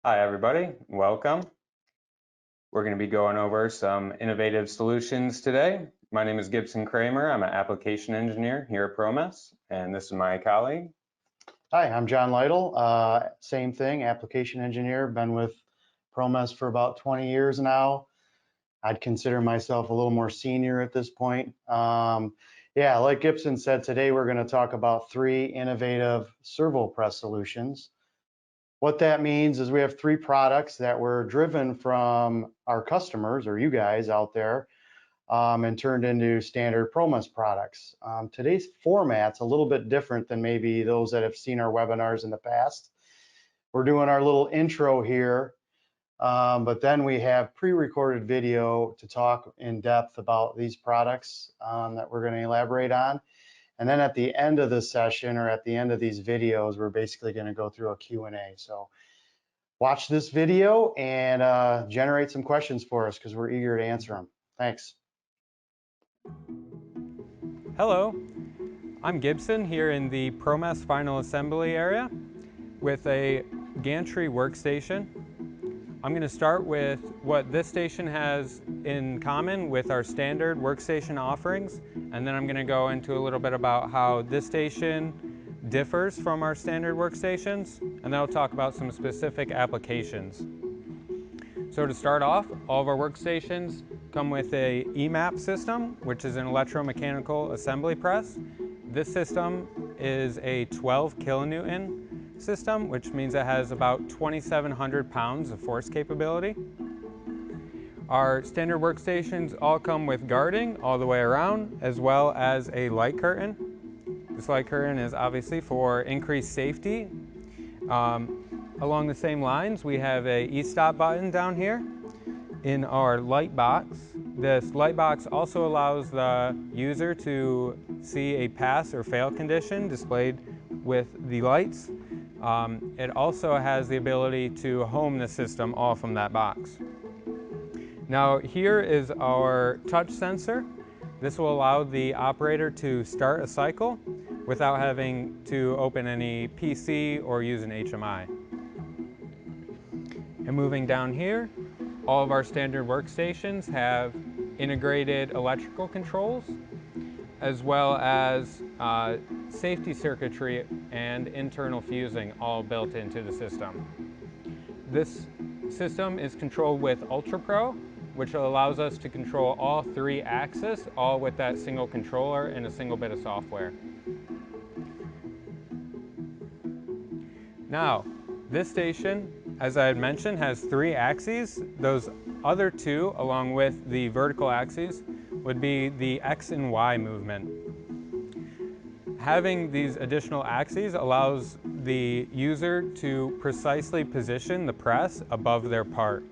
Hi everybody, welcome. We're going to be going over some innovative solutions today. My name is Gibson Kramer. I'm an application engineer here at Promess, and this is my colleague. Hi, I'm John Lytle. Same thing, application engineer. Been with Promess for about 20 years now. I'd consider myself a little more senior at this point. Yeah, like Gibson said, today we're going to talk about 3 innovative servo press solutions. What that means is we have 3 products that were driven from our customers or you guys out there and turned into standard Promess products. Today's format's a little bit different than maybe those that have seen our webinars in the past. We're doing our little intro here, but then we have pre-recorded video to talk in depth about these products that we're going to elaborate on. And then at the end of the session or at the end of these videos, we're basically going to go through a Q&A. So watch this video and generate some questions for us because we're eager to answer them. Thanks. Hello, I'm Gibson here in the Promess final assembly area with a Gantry workstation. I'm going to start with what this station has in common with our standard workstation offerings, and then I'm going to go into a little bit about how this station differs from our standard workstations, and then I'll talk about some specific applications. So to start off, all of our workstations come with a EMAP system, which is an electromechanical assembly press. This system is a 12 kilonewton system, which means it has about 2,700 pounds of force capability. Our standard workstations all come with guarding all the way around, as well as a light curtain. This light curtain is obviously for increased safety. Along the same lines, we have a e-stop button down here in our light box. This light box also allows the user to see a pass or fail condition displayed with the lights. It also has the ability to home the system all from that box. Now here is our touch sensor. This will allow the operator to start a cycle without having to open any PC or use an HMI. And moving down here, all of our standard workstations have integrated electrical controls, as well as safety circuitry and internal fusing all built into the system. This system is controlled with Ultra Pro, which allows us to control all 3 axes, all with that single controller and a single bit of software. Now, this station, as I had mentioned, has 3 axes. Those other 2, along with the vertical axes, would be the X and Y movement. Having these additional axes allows the user to precisely position the press above their part.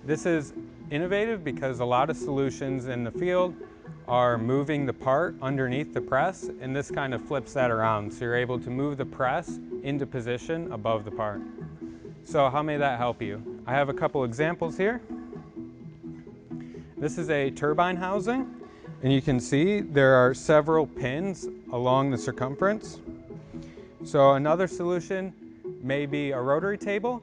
This is innovative because a lot of solutions in the field are moving the part underneath the press, and this kind of flips that around. So you're able to move the press into position above the part. So how may that help you? I have a couple examples here. This is a turbine housing, and you can see there are several pins along the circumference. So another solution may be a rotary table,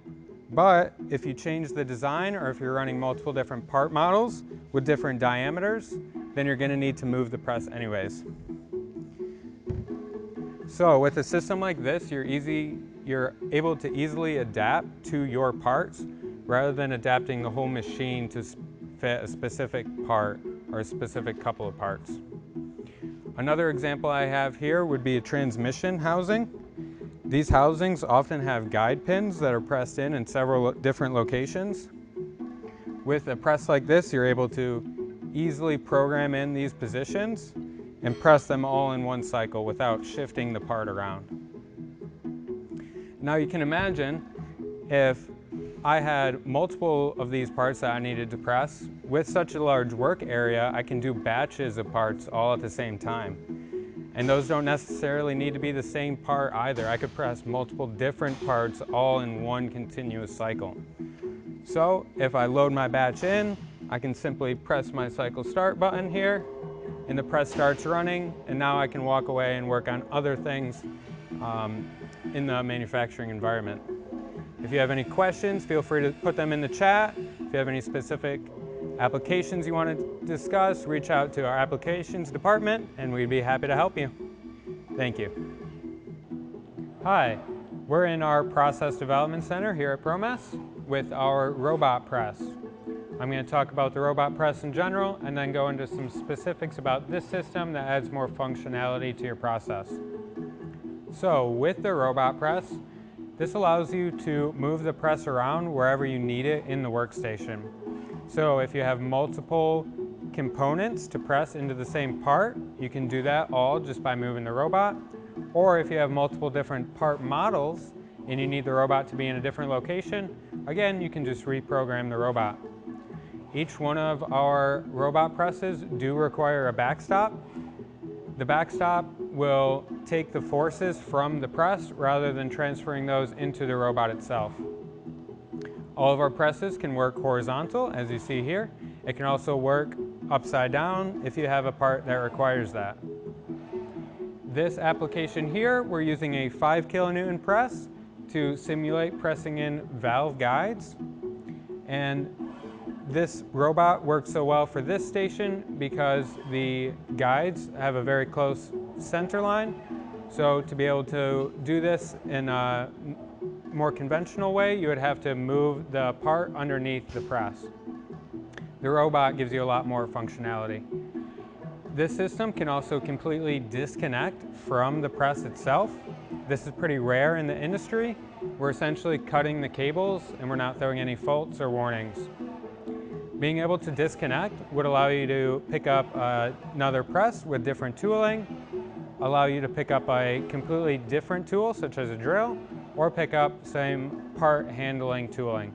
but if you change the design or if you're running multiple different part models with different diameters, then you're going to need to move the press anyways. So with a system like this, you're able to easily adapt to your parts rather than adapting the whole machine to fit a specific part or a specific couple of parts. Another example I have here would be a transmission housing. These housings often have guide pins that are pressed in several different locations. With a press like this, you're able to easily program in these positions and press them all in one cycle without shifting the part around. Now you can imagine if I had multiple of these parts that I needed to press. With such a large work area, I can do batches of parts all at the same time. And those don't necessarily need to be the same part either. I could press multiple different parts all in one continuous cycle. So if I load my batch in, I can simply press my cycle start button here, and the press starts running, and now I can walk away and work on other things in the manufacturing environment. If you have any questions, feel free to put them in the chat. If you have any specific applications you want to discuss, reach out to our applications department and we'd be happy to help you. Thank you. Hi, we're in our Process Development Center here at Promess with our robot press. I'm going to talk about the robot press in general and then go into some specifics about this system that adds more functionality to your process. So with the robot press, this allows you to move the press around wherever you need it in the workstation. So if you have multiple components to press into the same part, you can do that all just by moving the robot. Or if you have multiple different part models and you need the robot to be in a different location, again, you can just reprogram the robot. Each one of our robot presses do require a backstop. The backstop will take the forces from the press rather than transferring those into the robot itself. All of our presses can work horizontal, as you see here. It can also work upside down if you have a part that requires that. This application here, we're using a 5 kilonewton press to simulate pressing in valve guides. And this robot works so well for this station because the guides have a very close center line. So to be able to do this in a more conventional way, you would have to move the part underneath the press. The robot gives you a lot more functionality. This system can also completely disconnect from the press itself. This is pretty rare in the industry. We're essentially cutting the cables and we're not throwing any faults or warnings. Being able to disconnect would allow you to pick up another press with different tooling, allow you to pick up a completely different tool such as a drill, or pick up same part handling tooling.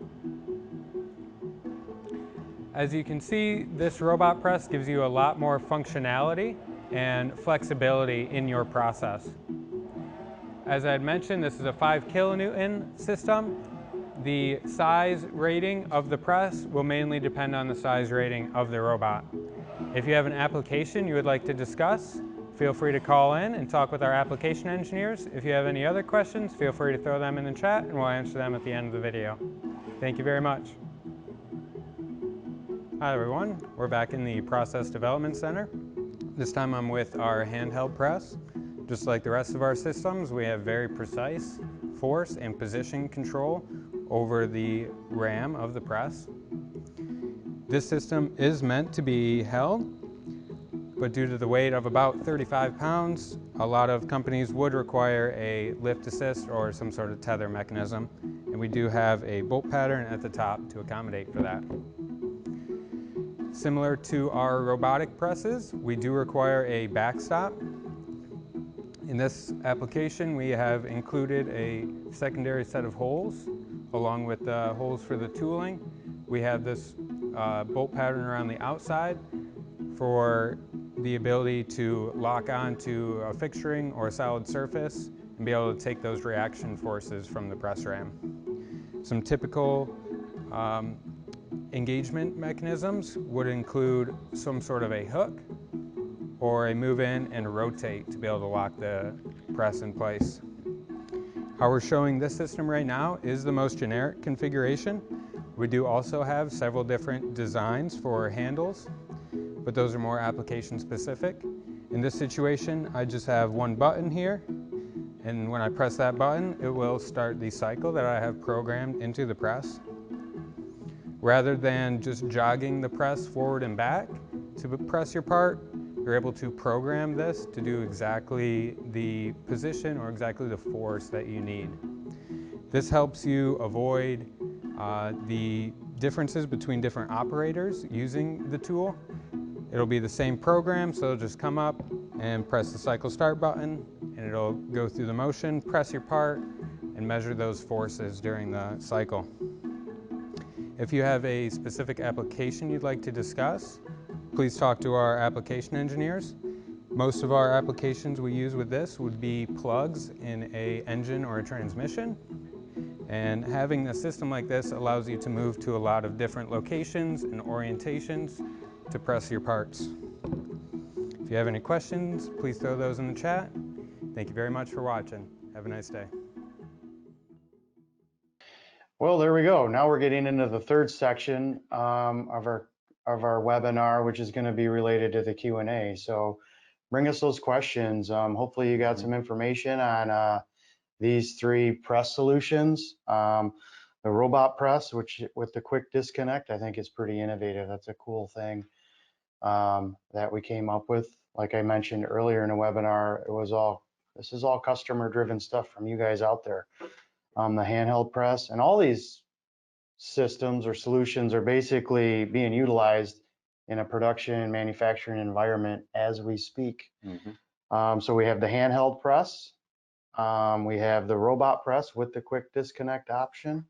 As you can see, this robot press gives you a lot more functionality and flexibility in your process. As I had mentioned, this is a 5 kilonewton system. The size rating of the press will mainly depend on the size rating of the robot. If you have an application you would like to discuss, feel free to call in and talk with our application engineers. If you have any other questions, feel free to throw them in the chat and we'll answer them at the end of the video. Thank you very much. Hi everyone, we're back in the Process Development Center. This time I'm with our handheld press. Just like the rest of our systems, we have very precise force and position control over the ram of the press. This system is meant to be held, but due to the weight of about 35 pounds, a lot of companies would require a lift assist or some sort of tether mechanism, and we do have a bolt pattern at the top to accommodate for that. Similar to our robotic presses, we do require a backstop. In this application, we have included a secondary set of holes along with the holes for the tooling. We have this bolt pattern around the outside for the ability to lock onto a fixturing or a solid surface and be able to take those reaction forces from the press ram. Some typical engagement mechanisms would include some sort of a hook or a move in and rotate to be able to lock the press in place. How we're showing this system right now is the most generic configuration. We do also have several different designs for handles, but those are more application specific. In this situation, I just have one button here, and when I press that button, it will start the cycle that I have programmed into the press. Rather than just jogging the press forward and back to press your part, you're able to program this to do exactly the position or exactly the force that you need. This helps you avoid the differences between different operators using the tool. It'll be the same program, so it'll just come up and press the cycle start button, and it'll go through the motion, press your part, and measure those forces during the cycle. If you have a specific application you'd like to discuss, please talk to our application engineers. Most of our applications we use with this would be plugs in an engine or a transmission. And having a system like this allows you to move to a lot of different locations and orientations to press your parts. If you have any questions, please throw those in the chat. Thank you very much for watching. Have a nice day. Well, there we go. Now we're getting into the third section of our webinar, which is going to be related to the Q&A. So bring us those questions. Hopefully you got some information on these three press solutions. The robot press, which with the quick disconnect, I think is pretty innovative. That's a cool thing that we came up with. Like I mentioned earlier in the webinar, this is all customer driven stuff from you guys out there. The handheld press and all these systems or solutions are basically being utilized in a production manufacturing environment as we speak. So we have the handheld press, we have the robot press with the quick disconnect option,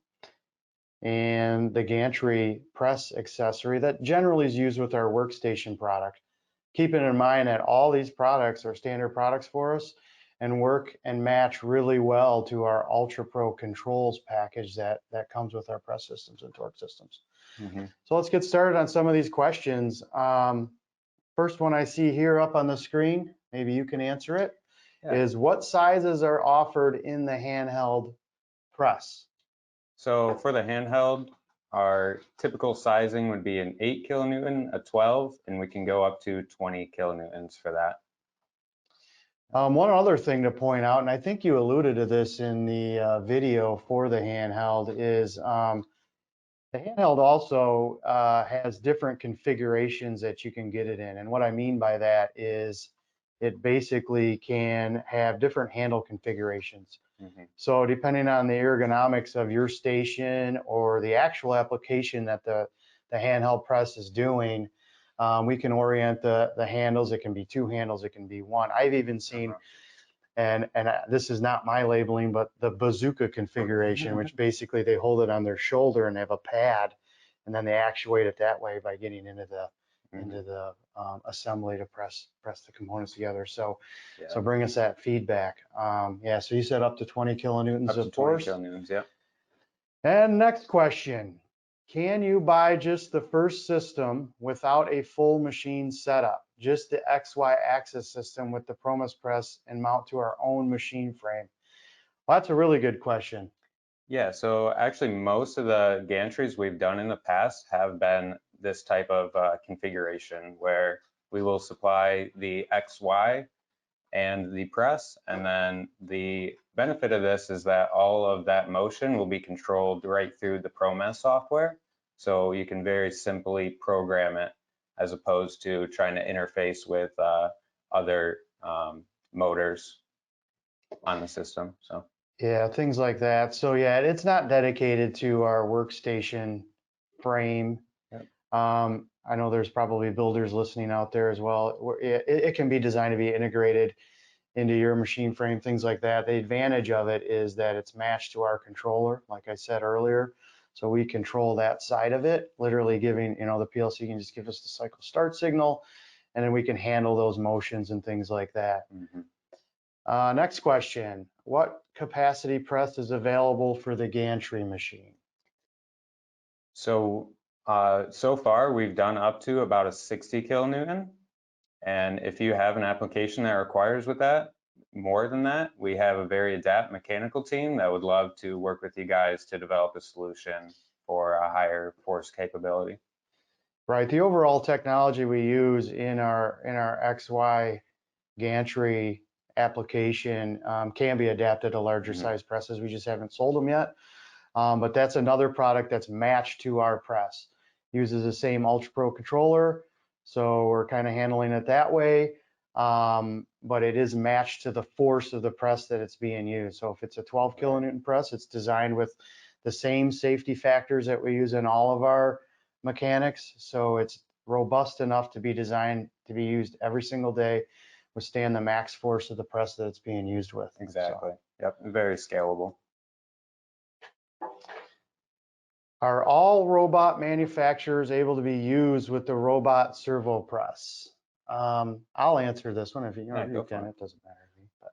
and the gantry press accessory that generally is used with our workstation product. Keeping in mind that all these products are standard products for us and work and match really well to our Ultra Pro controls package that comes with our press systems and torque systems. So let's get started on some of these questions. First one I see here up on the screen, maybe you can answer it, is what sizes are offered in the handheld press? So for the handheld, our typical sizing would be an 8 kilonewton, a 12, and we can go up to 20 kilonewtons for that. One other thing to point out, and I think you alluded to this in the video for the handheld, is the handheld also has different configurations that you can get it in. And what I mean by that is it basically can have different handle configurations. So depending on the ergonomics of your station or the actual application that the handheld press is doing, we can orient the handles. It can be two handles, it can be one. I've even seen, and this is not my labeling, but the bazooka configuration, which basically they hold it on their shoulder and they have a pad, and then they actuate it that way by getting into the assembly to press the components together. So bring us that feedback. So you said up to 20 kilonewtons up to of force. 20 kilonewtons, yeah. And next question. Can you buy just the first system without a full machine setup, just the XY axis system with the Promess press and mount to our own machine frame? Well, that's a really good question. Yeah, so actually most of the gantries we've done in the past have been this type of configuration where we will supply the XY and the press, and then the benefit of this is that all of that motion will be controlled right through the Promess software, so you can very simply program it as opposed to trying to interface with other motors on the system. So yeah, things like that. So yeah, it's not dedicated to our workstation frame. I know there's probably builders listening out there as well. It can be designed to be integrated into your machine frame, things like that. The advantage of it is that it's matched to our controller, like I said earlier. So we control that side of it, literally giving, the PLC can just give us the cycle start signal, and then we can handle those motions and things like that. Next question, what capacity press is available for the gantry machine? So far we've done up to about a 60 kilonewton. And if you have an application that requires more than that, we have a very adept mechanical team that would love to work with you guys to develop a solution for a higher force capability. Right, the overall technology we use in our XY gantry application can be adapted to larger size presses. We just haven't sold them yet. But that's another product that's matched to our press. Uses the same Ultra Pro controller, so we're kind of handling it that way. But it is matched to the force of the press that it's being used. So if it's a 12 kilonewton press, it's designed with the same safety factors that we use in all of our mechanics. So it's robust enough to be designed to be used every single day, withstand the max force of the press that it's being used with. Exactly. Yep, very scalable. Are all robot manufacturers able to be used with the robot servo press? I'll answer this one if you can. It doesn't matter to me. But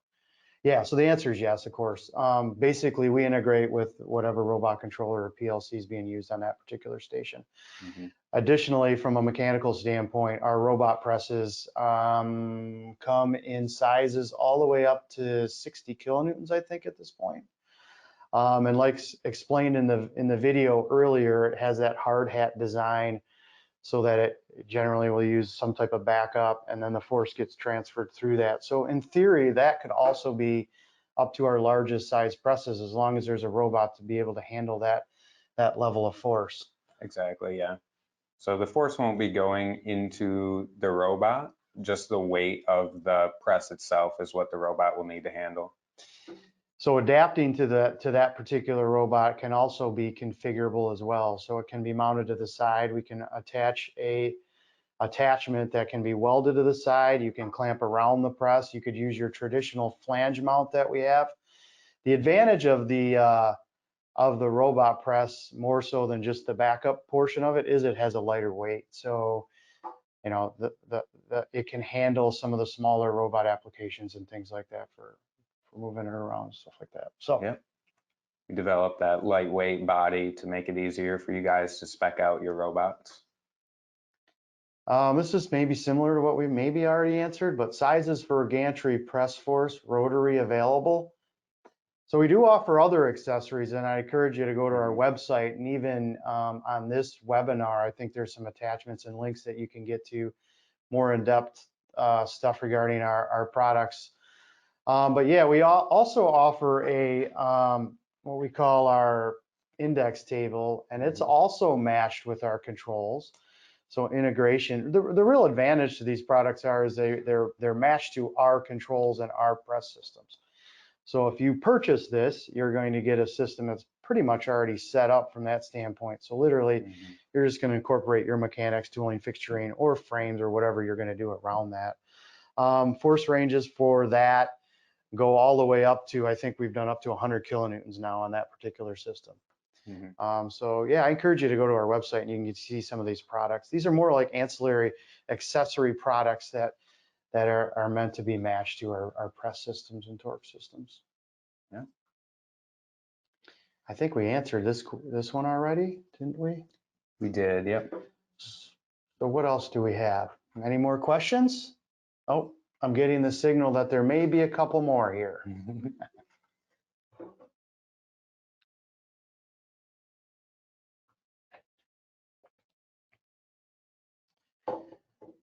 yeah, so the answer is yes, of course. Basically, we integrate with whatever robot controller or PLC is being used on that particular station. Additionally, from a mechanical standpoint, our robot presses come in sizes all the way up to 60 kilonewtons, I think, at this point. And like explained in the video earlier, it has that hard hat design so that it generally will use some type of backup, and then the force gets transferred through that. So in theory, that could also be up to our largest size presses, as long as there's a robot to be able to handle that level of force. Exactly, yeah. So the force won't be going into the robot, just the weight of the press itself is what the robot will need to handle. So adapting to that particular robot can also be configurable as well. So it can be mounted to the side. We can attach a attachment that can be welded to the side. You can clamp around the press. You could use your traditional flange mount that we have. The advantage of the robot press, more so than just the backup portion of it, is it has a lighter weight. So, you know, it can handle some of the smaller robot applications and things like that for moving it around and stuff like that. So yeah, we developed that lightweight body to make it easier for you guys to spec out your robots. This is maybe similar to what we maybe already answered, but sizes for gantry press force, rotary available. So we do offer other accessories, and I encourage you to go to our website, and even on this webinar, I think there's some attachments and links that you can get to more in-depth stuff regarding our products. But yeah, we also offer a what we call our index table, and it's also matched with our controls. So integration, the real advantage to these products is they're matched to our controls and our press systems. So if you purchase this, you're going to get a system that's pretty much already set up from that standpoint. So literally, you're just going to incorporate your mechanics, tooling, fixturing, or frames, or whatever you're going to do around that. Force ranges for that go all the way up to, I think we've done up to 100 kilonewtons now on that particular system. So yeah, I encourage you to go to our website and you can see some of these products. These are more like ancillary accessory products that are meant to be matched to our press systems and torque systems. Yeah. I think we answered this one already, didn't we? We did, yep. So what else do we have? Any more questions? Oh, I'm getting the signal that there may be a couple more here.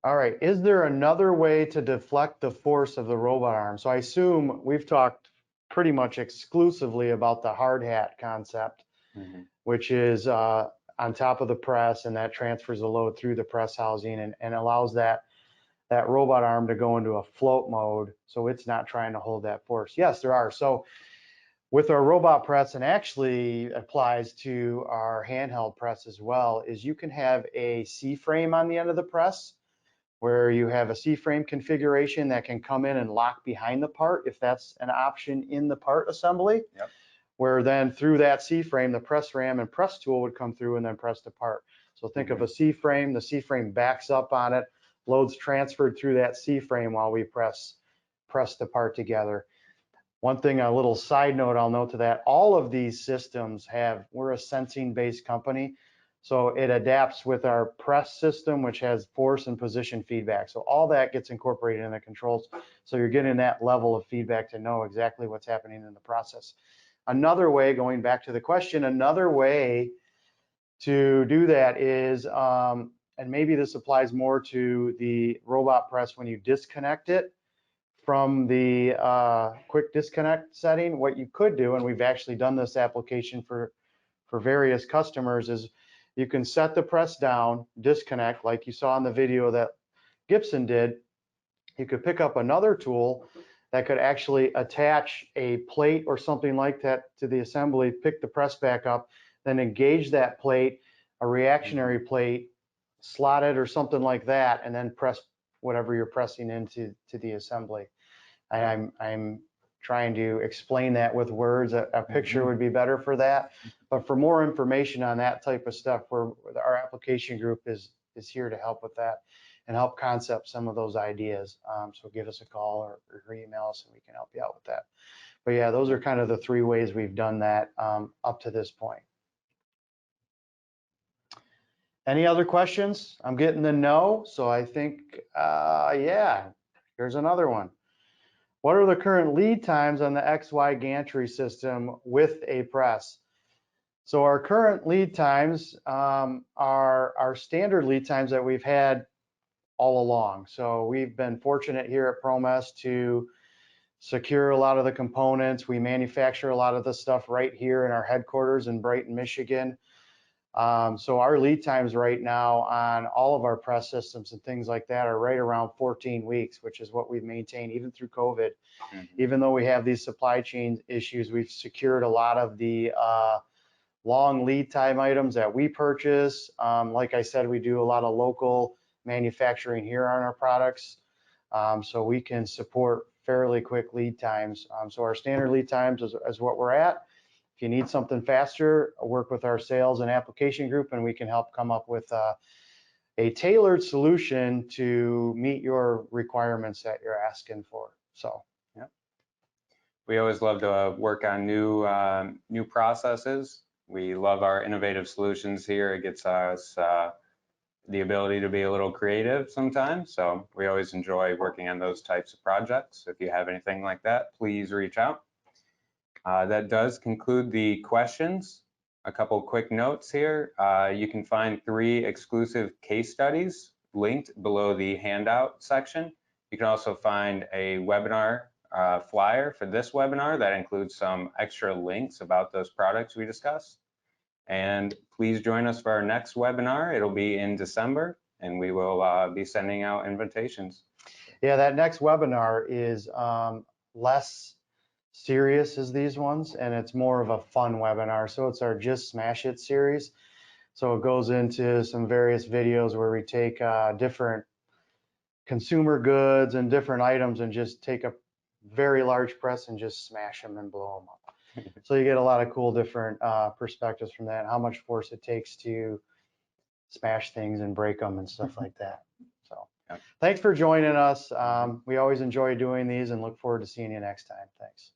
All right, is there another way to deflect the force of the robot arm? So I assume we've talked pretty much exclusively about the hard hat concept, which is on top of the press, and that transfers the load through the press housing and allows that robot arm to go into a float mode, so it's not trying to hold that force. Yes, there are. So with our robot press, and actually applies to our handheld press as well, is you can have a C-frame on the end of the press, where you have a C-frame configuration that can come in and lock behind the part, if that's an option in the part assembly. Yep. Where then through that C-frame, the press ram and press tool would come through and then press the part. So think of a C-frame, the C-frame backs up on it, loads transferred through that C-frame while we press the part together. One thing, a little side note I'll note to that, all of these systems we're a sensing-based company, so it adapts with our press system, which has force and position feedback. So all that gets incorporated in the controls. So you're getting that level of feedback to know exactly what's happening in the process. Another way, going back to the question, another way to do that is, and maybe this applies more to the robot press when you disconnect it from the quick disconnect setting. What you could do, and we've actually done this application for various customers, is you can set the press down, disconnect, like you saw in the video that Gibson did. You could pick up another tool that could actually attach a plate or something like that to the assembly, pick the press back up, then engage that plate, a reactionary plate, slot it or something like that, and then press whatever you're pressing into the assembly. I'm trying to explain that with words. A picture would be better for that. But for more information on that type of stuff, our application group is here to help with that and help concept some of those ideas. So give us a call or email us and we can help you out with that. But yeah, those are kind of the three ways we've done that up to this point. Any other questions? I'm getting the no, so I think, yeah, here's another one. What are the current lead times on the XY gantry system with a press? So our current lead times are our standard lead times that we've had all along. So we've been fortunate here at Promess to secure a lot of the components. We manufacture a lot of the stuff right here in our headquarters in Brighton, Michigan. So our lead times right now on all of our press systems and things like that are right around 14 weeks, which is what we've maintained even through COVID. Even though we have these supply chain issues, we've secured a lot of the long lead time items that we purchase. Like I said, we do a lot of local manufacturing here on our products. So we can support fairly quick lead times. So our standard lead times is what we're at. If you need something faster, work with our sales and application group, and we can help come up with a tailored solution to meet your requirements that you're asking for. So, yeah. We always love to work on new processes. We love our innovative solutions here. It gets us the ability to be a little creative sometimes. So we always enjoy working on those types of projects. If you have anything like that, please reach out. That does conclude the questions. A couple quick notes here. You can find 3 exclusive case studies linked below the handout section. You can also find a webinar flyer for this webinar that includes some extra links about those products we discussed. And please join us for our next webinar. It'll be in December, and we will be sending out invitations. Yeah, that next webinar is less serious as these ones, and it's more of a fun webinar. So it's our Just Smash It series. So it goes into some various videos where we take different consumer goods and different items and just take a very large press and just smash them and blow them up. So you get a lot of cool different perspectives from that, how much force it takes to smash things and break them and stuff like that. So thanks for joining us. We always enjoy doing these and look forward to seeing you next time. Thanks.